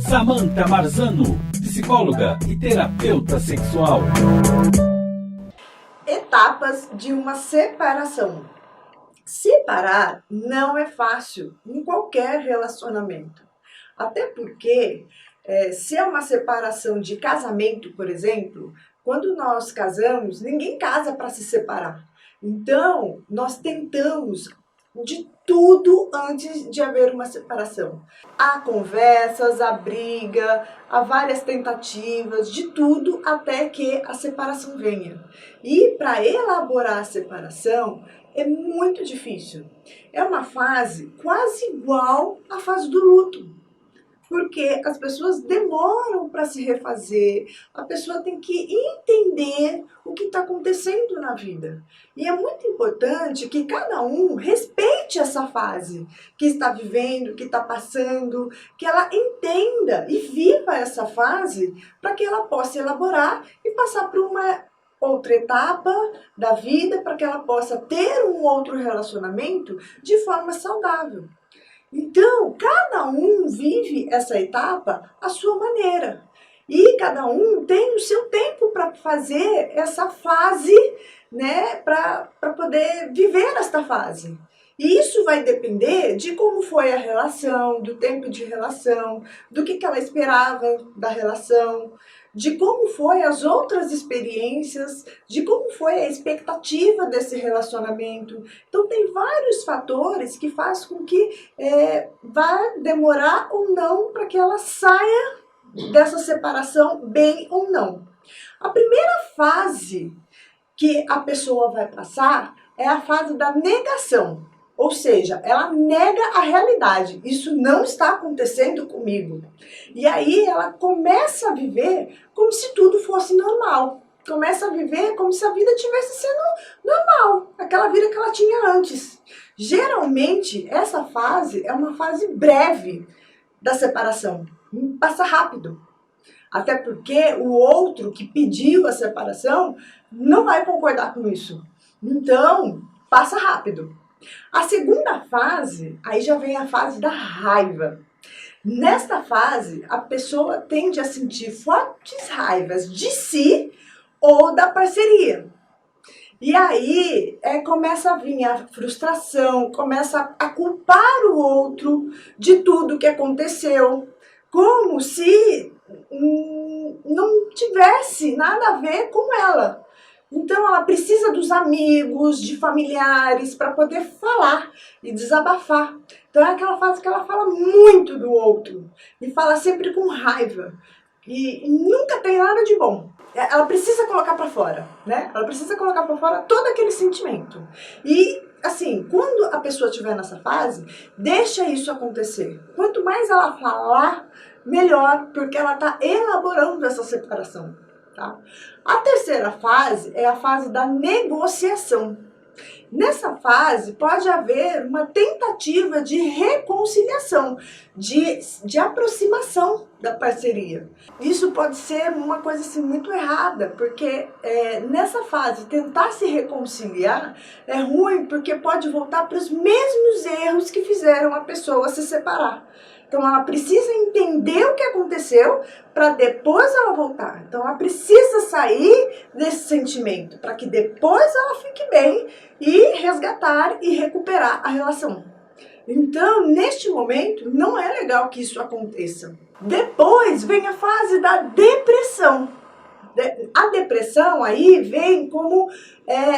Samantha Marzano, psicóloga e terapeuta sexual. Etapas de uma separação. Separar não é fácil em qualquer relacionamento. Até porque, se é uma separação de casamento, por exemplo, quando nós casamos, ninguém casa para se separar. Então, nós tentamos de tudo antes de haver uma separação. Há conversas, há briga, há várias tentativas, de tudo até que a separação venha. E para elaborar a separação é muito difícil. É uma fase quase igual à fase do luto. Porque as pessoas demoram para se refazer, a pessoa tem que entender o que está acontecendo na vida. E é muito importante que cada um respeite essa fase que está vivendo, que está passando, que ela entenda e viva essa fase para que ela possa elaborar e passar por uma outra etapa da vida, para que ela possa ter um outro relacionamento de forma saudável. Então, cada um vive essa etapa à sua maneira. E cada um tem o seu tempo para fazer essa fase, né, para poder viver esta fase. E isso vai depender de como foi a relação, do tempo de relação, do que ela esperava da relação, de como foi as outras experiências, de como foi a expectativa desse relacionamento. Então tem vários fatores que fazem com que vá demorar ou não para que ela saia dessa separação bem ou não. A primeira fase que a pessoa vai passar é a fase da negação. Ou seja, ela nega a realidade. Isso não está acontecendo comigo. E aí ela começa a viver como se tudo fosse normal. Começa a viver como se a vida tivesse sendo normal. Aquela vida que ela tinha antes. Geralmente, essa fase é uma fase breve da separação. Passa rápido. Até porque o outro que pediu a separação não vai concordar com isso. Então, passa rápido. A segunda fase, aí já vem a fase da raiva. Nesta fase, a pessoa tende a sentir fortes raivas de si ou da parceria. E aí começa a vir a frustração, começa a culpar o outro de tudo que aconteceu, como se não tivesse nada a ver com ela. Então ela precisa dos amigos, de familiares, para poder falar e desabafar. Então é aquela fase que ela fala muito do outro e fala sempre com raiva e nunca tem nada de bom. Ela precisa colocar para fora, né? Ela precisa colocar para fora todo aquele sentimento. E assim, quando a pessoa estiver nessa fase, deixa isso acontecer. Quanto mais ela falar, melhor, porque ela está elaborando essa separação. Tá? A terceira fase é a fase da negociação. Nessa fase pode haver uma tentativa de reconciliação, de aproximação da parceria. Isso pode ser uma coisa assim, muito errada, porque nessa fase tentar se reconciliar é ruim, porque pode voltar para os mesmos erros que fizeram a pessoa se separar. Então ela precisa entender o que aconteceu para depois ela voltar. Então ela precisa sair desse sentimento para que depois ela fique bem e resgatar e recuperar a relação. Então, neste momento, não é legal que isso aconteça. Depois vem a fase da depressão. A depressão aí vem como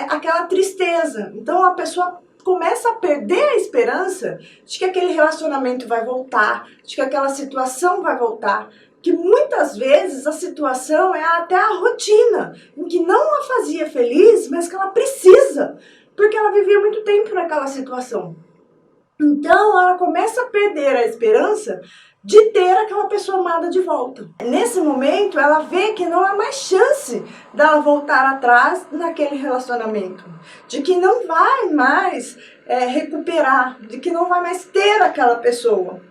aquela tristeza. Então a pessoa começa a perder a esperança de que aquele relacionamento vai voltar, de que aquela situação vai voltar, que muitas vezes a situação é até a rotina, em que não a fazia feliz, mas que ela precisa, porque ela vivia muito tempo naquela situação. Então ela começa a perder a esperança de ter aquela pessoa amada de volta. Nesse momento ela vê que não há mais chance dela voltar atrás naquele relacionamento, de que não vai mais recuperar, de que não vai mais ter aquela pessoa.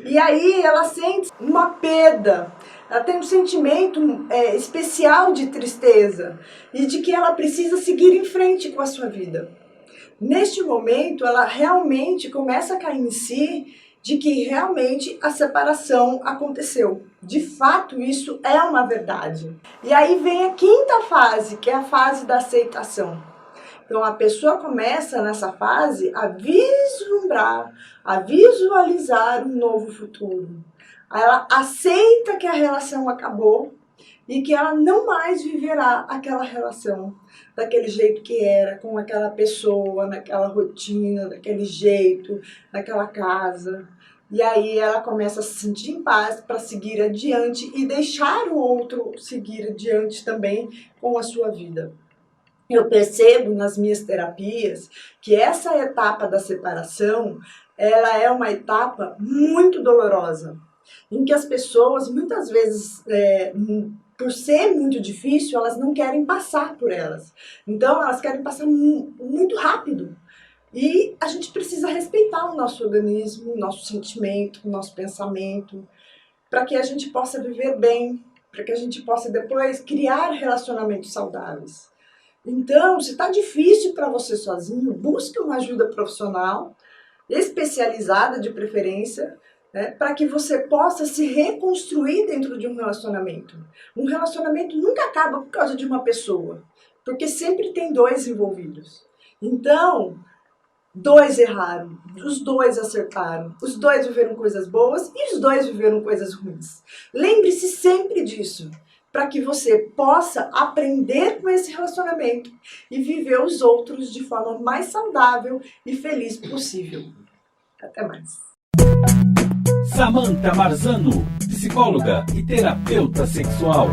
E aí ela sente uma perda, ela tem um sentimento especial de tristeza e de que ela precisa seguir em frente com a sua vida. Neste momento, ela realmente começa a cair em si de que realmente a separação aconteceu. De fato, isso é uma verdade. E aí vem a quinta fase, que é a fase da aceitação. Então, a pessoa começa nessa fase a vislumbrar, a visualizar um novo futuro. Ela aceita que a relação acabou e que ela não mais viverá aquela relação daquele jeito que era, com aquela pessoa, naquela rotina, daquele jeito, naquela casa. E aí ela começa a se sentir em paz para seguir adiante e deixar o outro seguir adiante também com a sua vida. Eu percebo nas minhas terapias que essa etapa da separação, ela é uma etapa muito dolorosa, em que as pessoas muitas vezes, por ser muito difícil, elas não querem passar por elas. Então elas querem passar muito rápido. E a gente precisa respeitar o nosso organismo, o nosso sentimento, o nosso pensamento, para que a gente possa viver bem, para que a gente possa depois criar relacionamentos saudáveis. Então, se está difícil para você sozinho, busque uma ajuda profissional, especializada de preferência, né, para que você possa se reconstruir dentro de um relacionamento. Um relacionamento nunca acaba por causa de uma pessoa, porque sempre tem dois envolvidos. Então, dois erraram, os dois acertaram, os dois viveram coisas boas e os dois viveram coisas ruins. Lembre-se sempre disso, para que você possa aprender com esse relacionamento e viver os outros de forma mais saudável e feliz possível. Até mais. Samantha Marzano, psicóloga e terapeuta sexual.